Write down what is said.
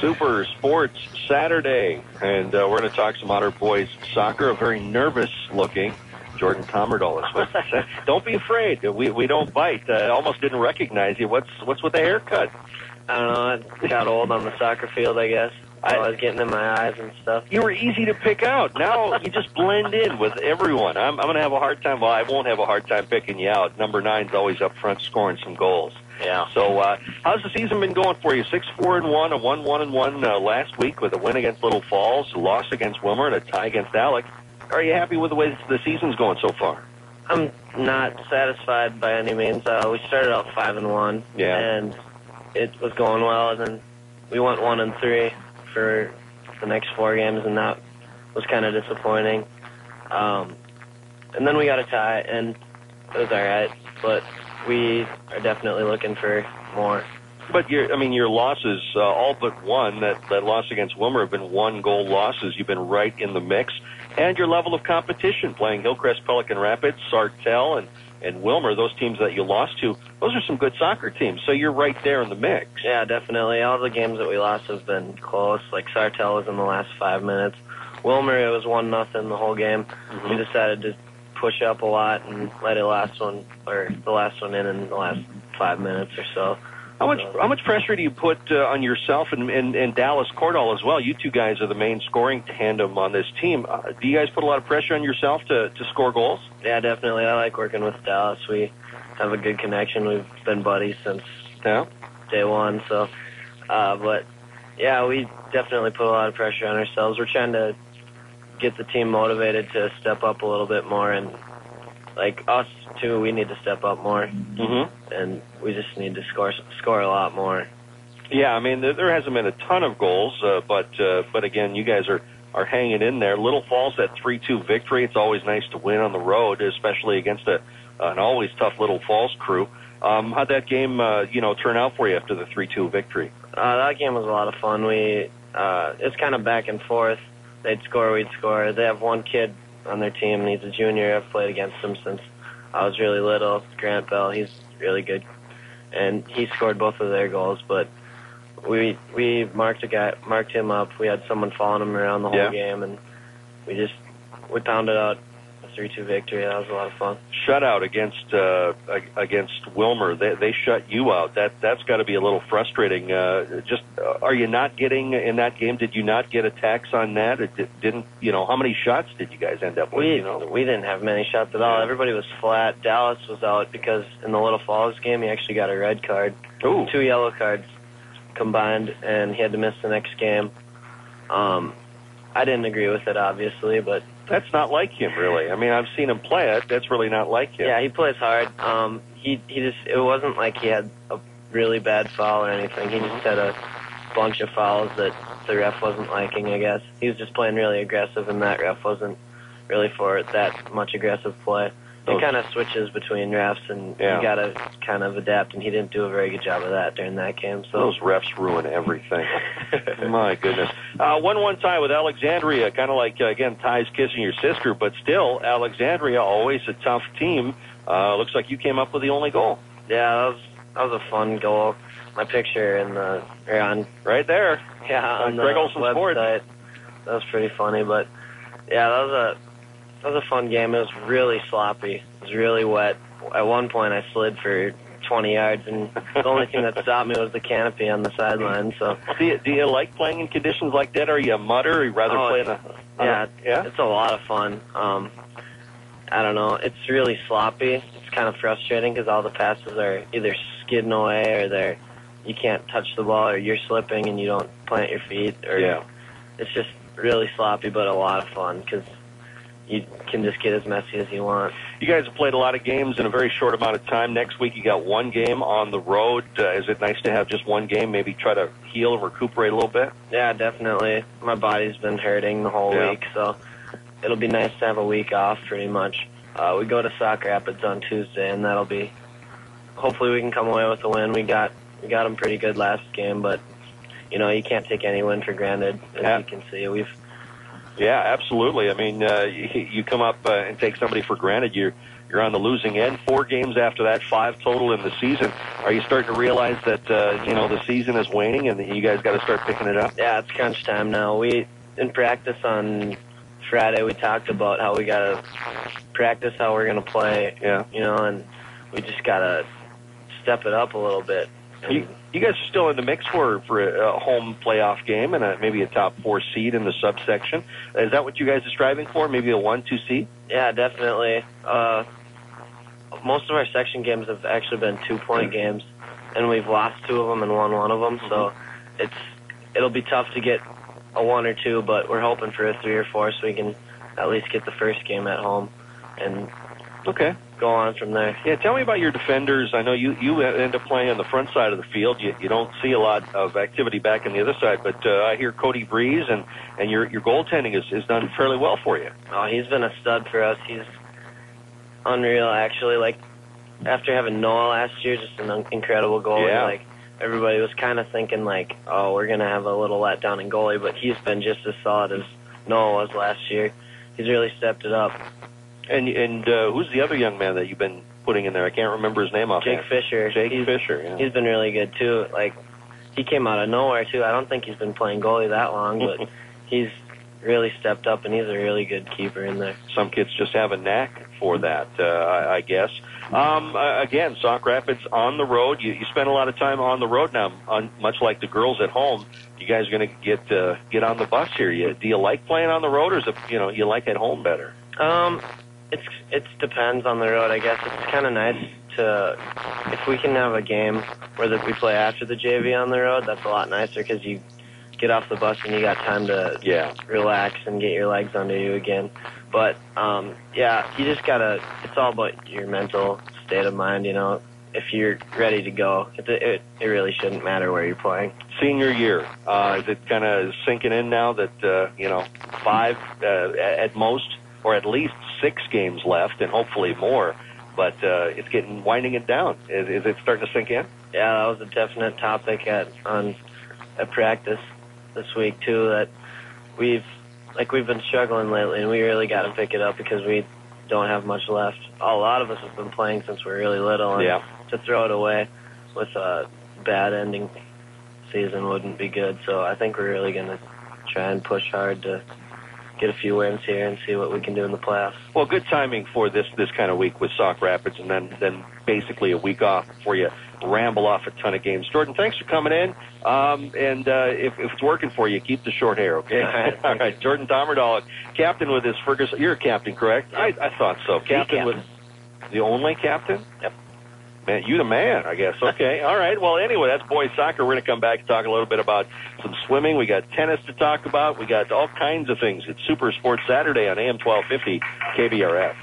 Super Sports Saturday, and we're going to talk some Otter boys soccer. A very nervous-looking Jordan Commerdall is with us. Don't be afraid. We don't bite. Almost didn't recognize you. What's with the haircut? I don't know. I got old on the soccer field, I guess. I was getting in my eyes and stuff. You were easy to pick out. Now you just blend in with everyone. I'm going to have a hard time. Well, I won't have a hard time picking you out. Number 9's always up front scoring some goals. Yeah. So how's the season been going for you? 6-4-1, a 1-1-1 last week with a win against Little Falls, a loss against Wilmer, and a tie against Alec. Are you happy with the way the season's going so far? I'm not satisfied by any means. We started out 5-1, and it was going well, and then we went 1-3 for the next 4 games, and that was kind of disappointing. And then we got a tie, and it was all right, but we are definitely looking for more. But your losses, all but one, that loss against Wilmer, have been 1-goal losses. You've been right in the mix. And your level of competition, playing Hillcrest, Pelican Rapids, Sartell, and Wilmer, those teams that you lost to, those are some good soccer teams. So you're right there in the mix. Yeah, definitely. All the games that we lost have been close. Like Sartell was in the last 5 minutes. Wilmer, it was 1-0 the whole game. Mm-hmm. We decided to push up a lot and let the last one in the last 5 minutes or so. How much pressure do you put on yourself and Dallas Cordall as well? You two guys are the main scoring tandem on this team. Do you guys put a lot of pressure on yourself to score goals? Yeah, definitely. I like working with Dallas. We have a good connection. We've been buddies since day one. So, but yeah, we definitely put a lot of pressure on ourselves. We're trying to get the team motivated to step up a little bit more, and like us too, we need to step up more, and we just need to score a lot more. Yeah, I mean there hasn't been a ton of goals, but again, you guys are hanging in there. Little Falls, that 3-2 victory. It's always nice to win on the road, especially against an always tough Little Falls crew. How'd that game turn out for you after the 3-2 victory? That game was a lot of fun. It's kind of back and forth. They'd score, we'd score. They have one kid on their team, and he's a junior. I've played against him since I was really little. Grant Bell, he's really good, and he scored both of their goals. But we marked him up. We had someone following him around the whole game, and we pounded out a 3-2 victory. That was a lot of fun. Shutout against Wilmer. They shut you out. That's got to be a little frustrating. Are you not getting in that game? Did you not get attacks on net? How many shots did you guys end up with? We didn't have many shots at all. Everybody was flat. Dallas was out because in the Little Falls game he actually got a red card. Ooh. 2 yellow cards combined, and he had to miss the next game. I didn't agree with it, obviously, but that's not like him, really. I mean, I've seen him play it. That's really not like him. Yeah, he plays hard. It wasn't like he had a really bad foul or anything. He just had a bunch of fouls that the ref wasn't liking, I guess. He was just playing really aggressive, and that ref wasn't really for that much aggressive play. It kind of switches between refs, and you got to kind of adapt, and he didn't do a very good job of that during that game. So those refs ruin everything. My goodness. 1-1 tie with Alexandria, kind of like, again, ties kissing your sister, but still, Alexandria, always a tough team. Looks like you came up with the only goal. Yeah, that was a fun goal. My picture on right there. Yeah, on Greg the Olson website. Sports. That was pretty funny, but yeah, that was a fun game. It was really sloppy. It was really wet. At one point, I slid for 20 yards, and the only thing that stopped me was the canopy on the sideline. So, do you like playing in conditions like that? Are you a mutter? Or you rather play in a? It's a lot of fun. I don't know. It's really sloppy. It's kind of frustrating because all the passes are either skidding away or you can't touch the ball, or you're slipping and you don't plant your feet. It's just really sloppy, but a lot of fun because you can just get as messy as you want. You guys have played a lot of games in a very short amount of time. Next week you got one game on the road. Is it nice to have just one game, maybe try to heal and recuperate a little bit? Yeah, definitely. My body's been hurting the whole week, so it'll be nice to have a week off pretty much. We go to Sauk Rapids on Tuesday, and that'll be, hopefully we can come away with a win. We got them pretty good last game, but you can't take any win for granted, as you can see. Yeah, absolutely. I mean, you come up and take somebody for granted, you're You're on the losing end. 4 games after that, 5 total in the season. Are you starting to realize that the season is waning and that you guys got to start picking it up? Yeah, it's crunch time now. We in practice on Friday we talked about how we got to practice how we're going to play. Yeah. And we just got to step it up a little bit. You guys are still in the mix for a home playoff game and maybe a top 4 seed in the subsection. Is that what you guys are striving for? Maybe a 1-2 seed? Yeah, definitely. Most of our section games have actually been 2-point games, and we've lost 2 of them and won 1 of them. So it'll be tough to get a 1 or 2, but we're hoping for a 3 or 4 so we can at least get the first game at home and go on from there. Yeah, tell me about your defenders. I know you end up playing on the front side of the field. You don't see a lot of activity back on the other side, but I hear Cody Breeze and your goaltending is done fairly well for you. Oh, he's been a stud for us. He's unreal, actually. Like, after having Noah last year, just an incredible goalie. Yeah. Like, everybody was kind of thinking, like, oh, we're going to have a little letdown in goalie, but he's been just as solid as Noah was last year. He's really stepped it up. And who's the other young man that you've been putting in there? I can't remember his name offhand. Jake Fisher. Jake Fisher, yeah. He's been really good, too. Like, he came out of nowhere, too. I don't think he's been playing goalie that long, but he's really stepped up, and he's a really good keeper in there. Some kids just have a knack for that, I guess. Again, Sauk Rapids on the road. You spend a lot of time on the road now, much like the girls at home. You guys are going to get on the bus here. Do you like playing on the road, or is it, you like at home better? It depends on the road, I guess. It's kind of nice if we can have a game where we play after the JV on the road, that's a lot nicer because you get off the bus and you got time to relax and get your legs under you again. But, you just gotta, it's all about your mental state of mind, If you're ready to go, it really shouldn't matter where you're playing. Senior year, is it kind of sinking in now that, 5 at most, or at least 6 games left, and hopefully more, but it's winding it down. Is it starting to sink in? Yeah, that was a definite topic at practice this week too. That we've been struggling lately, and we really got to pick it up because we don't have much left. A lot of us have been playing since we're really little, and to throw it away with a bad ending season wouldn't be good. So I think we're really going to try and push hard to get a few wins here and see what we can do in the playoffs. Well, good timing for this kind of week with Sauk Rapids, and then basically a week off before you ramble off a ton of games. Jordan, thanks for coming in. And if it's working for you, keep the short hair, okay? All right. Jordan Dommerdahl, captain with his Ferguson. You're a captain, correct? Yep. I thought so. Captain with the only captain? Yep. Man, you the man, I guess. Okay, all right. Well, anyway, that's boys soccer. We're going to come back and talk a little bit about some swimming. We got tennis to talk about. We got all kinds of things. It's Super Sports Saturday on AM 1250 KBRF.